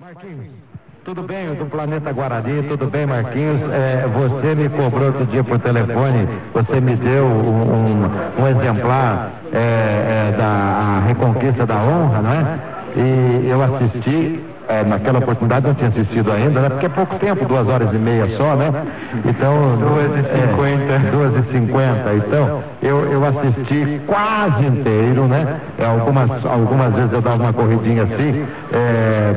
Marquinhos, tudo bem, do Planeta Guarani, tudo bem, Marquinhos? Você me cobrou outro dia por telefone, você me deu um exemplar da Reconquista da Honra, né? E eu assisti, naquela oportunidade não tinha assistido ainda, né? Porque é pouco tempo, 2h30 só, né? Então... 2h50. Então, eu assisti quase inteiro, né? Algumas vezes eu dava uma corridinha assim,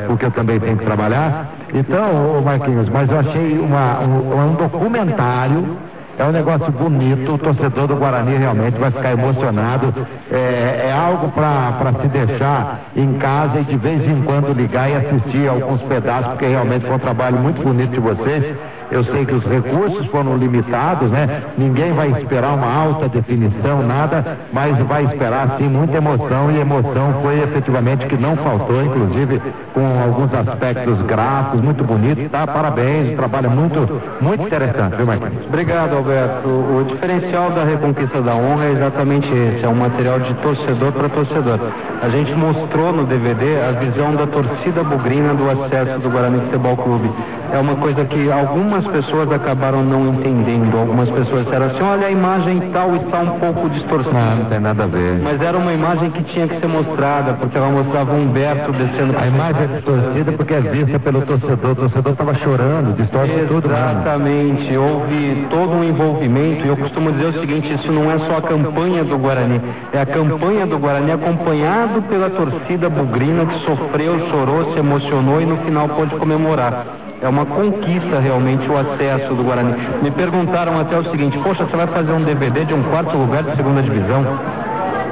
porque eu também tenho que trabalhar. Então, Marquinhos, mas eu achei um documentário. É um negócio bonito, o torcedor do Guarani realmente vai ficar emocionado. É algo para se deixar em casa e de vez em quando ligar e assistir alguns pedaços, porque realmente foi um trabalho muito bonito de vocês. Eu sei que os recursos foram limitados, né? Ninguém vai esperar uma alta definição, nada, mas vai esperar sim muita emoção, e emoção foi efetivamente que não faltou, inclusive com alguns aspectos gráficos muito bonitos, tá? Parabéns, um trabalho muito, muito interessante, viu, Marquinhos? Obrigado, Alberto. O diferencial da Reconquista da Honra é exatamente esse, é um material de torcedor para torcedor. A gente mostrou no DVD a visão da torcida bugrina do acesso do Guarani Futebol Clube. É uma coisa que algumas pessoas acabaram não entendendo. Algumas pessoas disseram assim, olha, a imagem tal está um pouco distorcida. Não tem nada a ver. Mas era uma imagem que tinha que ser mostrada, porque ela mostrava o Humberto descendo... A imagem é distorcida porque é vista pelo torcedor. O torcedor estava chorando, distorce tudo. Exatamente. Houve todo um envolvimento, e eu costumo dizer o seguinte, isso não é só a campanha do Guarani, é a campanha do Guarani acompanhado pela torcida bugrina que sofreu, chorou, se emocionou e no final pôde comemorar. É uma conquista realmente o acesso do Guarani. Me perguntaram até o seguinte, poxa, você vai fazer um DVD de um quarto lugar de segunda divisão?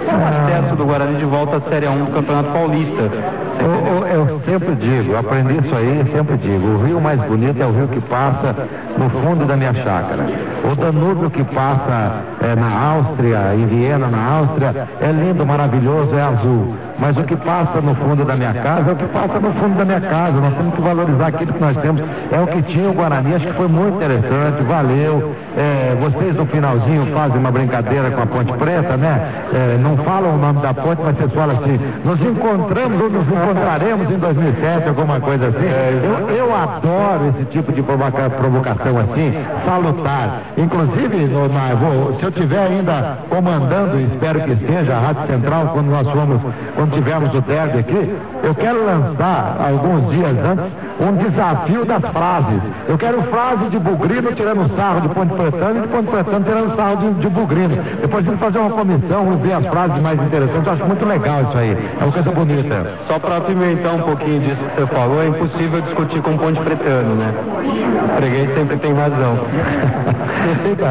É o acesso do Guarani de volta à Série 1 do Campeonato Paulista. Eu sempre digo, aprendi isso aí, sempre digo, o rio mais bonito é o rio que passa no fundo da minha chácara. O Danúbio que passa na Áustria, em Viena, na Áustria, é lindo, maravilhoso, é azul. Mas o que passa no fundo da minha casa é o que passa no fundo da minha casa. Nós temos que valorizar aquilo que nós temos. É o que tinha o Guarani, acho que foi muito interessante, valeu. Vocês no finalzinho fazem uma brincadeira com a Ponte Preta, né? Não falam o nome da ponte, mas vocês falam assim, nos encontramos ou nos encontraremos em 2007, alguma coisa assim. Eu adoro esse tipo de provocação assim, salutar. Inclusive, se eu estiver ainda comandando, espero que esteja, a Rádio Central, quando tivermos o derby aqui, eu quero lançar, alguns dias antes, um desafio das frases. Eu quero frase de bugrino tirando sarro de Ponte Pretano e de Ponte Pretano tirando sarro de bugrino. Depois a gente fazer uma comissão, ver as frases mais interessantes. Eu acho muito legal isso aí. É uma coisa bonita. Só para apimentar um pouquinho disso que você falou, é impossível discutir com Ponte Pretano, né? O freguês sempre tem razão.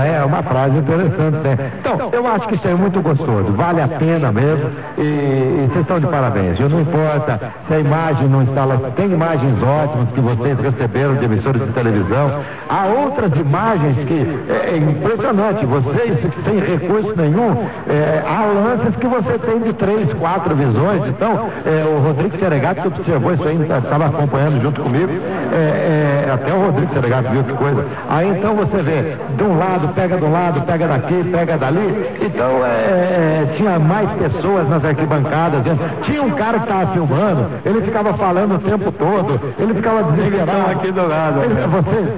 É uma frase interessante, né? Então, eu acho que isso é muito gostoso. Vale a pena mesmo. E vocês estão de parabéns. Não importa se a imagem não está lá. Tem imagens ótimas que vocês receberam de emissoras de televisão. Há outras imagens que é impressionante. Vocês, sem recurso nenhum, há lances que você tem de 3, 4 visões. Então, o Rodrigo Seregato, que observou isso aí, estava acompanhando junto comigo. Até o Rodrigo Seregato viu que coisa. Aí então você vê, de um lado, pega daqui, pega dali. Então, tinha mais pessoas nas arquibancadas. Tinha um cara que estava filmando, ele ficava falando o tempo todo, ele ficava desesperado. Aqui do lado.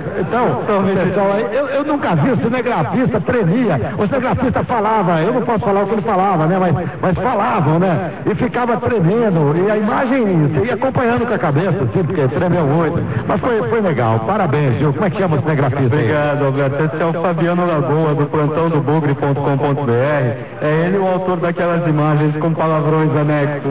Pessoal, eu nunca vi, o cinegrafista tremia, o cinegrafista falava, eu não posso falar o que ele falava, né? Mas falavam, né? E ficava tremendo, e a imagem, você ia acompanhando com a cabeça, assim, porque tremeu muito. Mas foi legal, parabéns, Gil. Como é que chama o cinegrafista? Obrigado, Alberto. Esse é o Fabiano Lagoa, do plantão do bugre.com.br. É ele o autor daquelas imagens com palavrões anexos.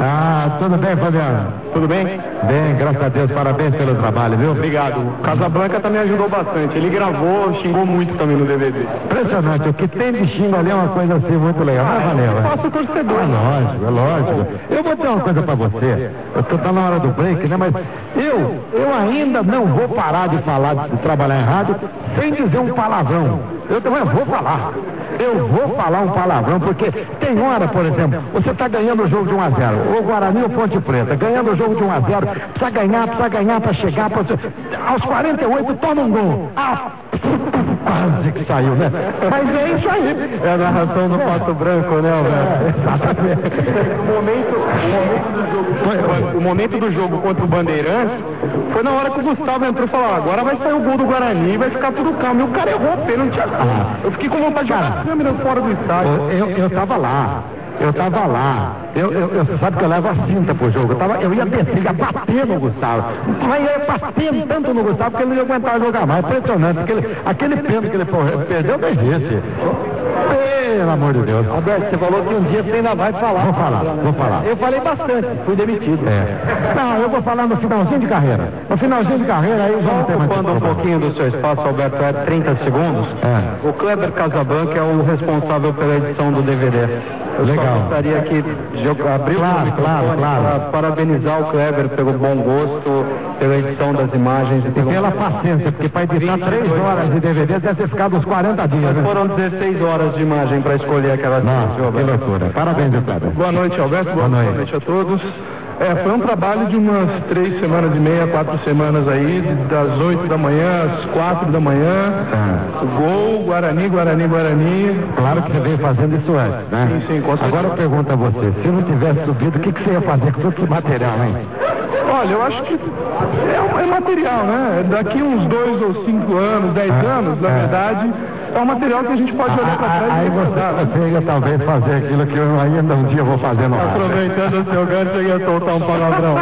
Tudo bem, Fabiano? Tudo bem? Bem, graças a Deus, parabéns pelo trabalho, viu? Obrigado. Casablanca também ajudou bastante. Ele gravou, xingou muito também no DVD. Impressionante, o que tem de xingo ali é uma coisa assim muito legal. Eu faço torcedor. É lógico. Eu vou dizer uma coisa pra você. Tá na hora do break, né? Mas eu ainda não vou parar de falar, de trabalhar em rádio, sem dizer um palavrão. Eu também vou falar. Eu vou falar um palavrão, porque tem hora, por exemplo, você está ganhando o jogo de 1-0, o Guarani ou Ponte Preta, ganhando o jogo de 1-0, precisa ganhar para chegar, aos 48 toma um gol. Quase que saiu, né? Mas é isso aí. É a narração do Pato Branco, né, Alberto? Exatamente. O momento do jogo contra o Bandeirantes foi na hora que o Gustavo entrou e falou: agora vai sair o gol do Guarani e vai ficar tudo calmo. E o cara errou o pênalti. Eu fiquei com vontade de jogar a câmera fora do estádio. Eu tava lá. Eu sabe que eu levo a cinta pro jogo. Eu ia descer, ia bater no Gustavo. Mas ia bater tanto no Gustavo que ele não ia aguentar jogar mais. Impressionante. Aquele pênalti que ele perdeu não existe. Pelo amor de Deus. Alberto, você falou que um dia você ainda vai falar. Vou falar. Eu falei bastante, fui demitido. Não, eu vou falar no finalzinho de carreira. No finalzinho de carreira aí vamos ter mais ocupando um pouquinho do seu espaço, Alberto, 30 segundos. O Kleber Casabanca é o responsável pela edição do DVD. Eu Legal. só gostaria que abrir o microfone para parabenizar o Kleber pelo bom gosto, pela edição das imagens. E pela paciência, porque para editar 3 horas de DVD deve ter ficado uns 40 dias. Mas foram 16 horas de imagem para escolher aquelas. Nossa, que loucura. Parabéns, Kleber. Boa noite, Alberto. Boa noite a todos. Foi um trabalho de umas 3 semanas e meia, 4 semanas aí, das 8 da manhã às 4 da manhã. O gol, Guarani. Claro que você veio fazendo isso antes, né? Sim, com certeza. Agora eu pergunto a você, se não tivesse subido, o que você ia fazer com todo esse material, hein? Olha, eu acho que é material, né? Daqui uns 2 ou 5 anos, 10 anos, na verdade, é um material que a gente pode olhar para trás. Aí você ia talvez fazer aquilo que eu ainda um dia vou fazer no rádio. Aproveitando o seu gancho, eu ia soltar um palavrão.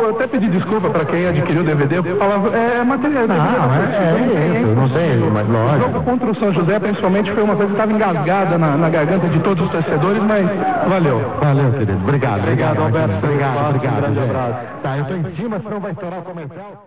Eu até pedi desculpa para quem adquiriu o DVD, porque falava, é material. Não sei, mas lógico. O jogo contra o São José, principalmente, foi uma coisa que estava engasgada na garganta de todos os torcedores, mas valeu. Valeu, querido. Obrigado, Alberto. Obrigado. Um grande abraço. Tá, eu tô em cima, senão vai estourar o comercial.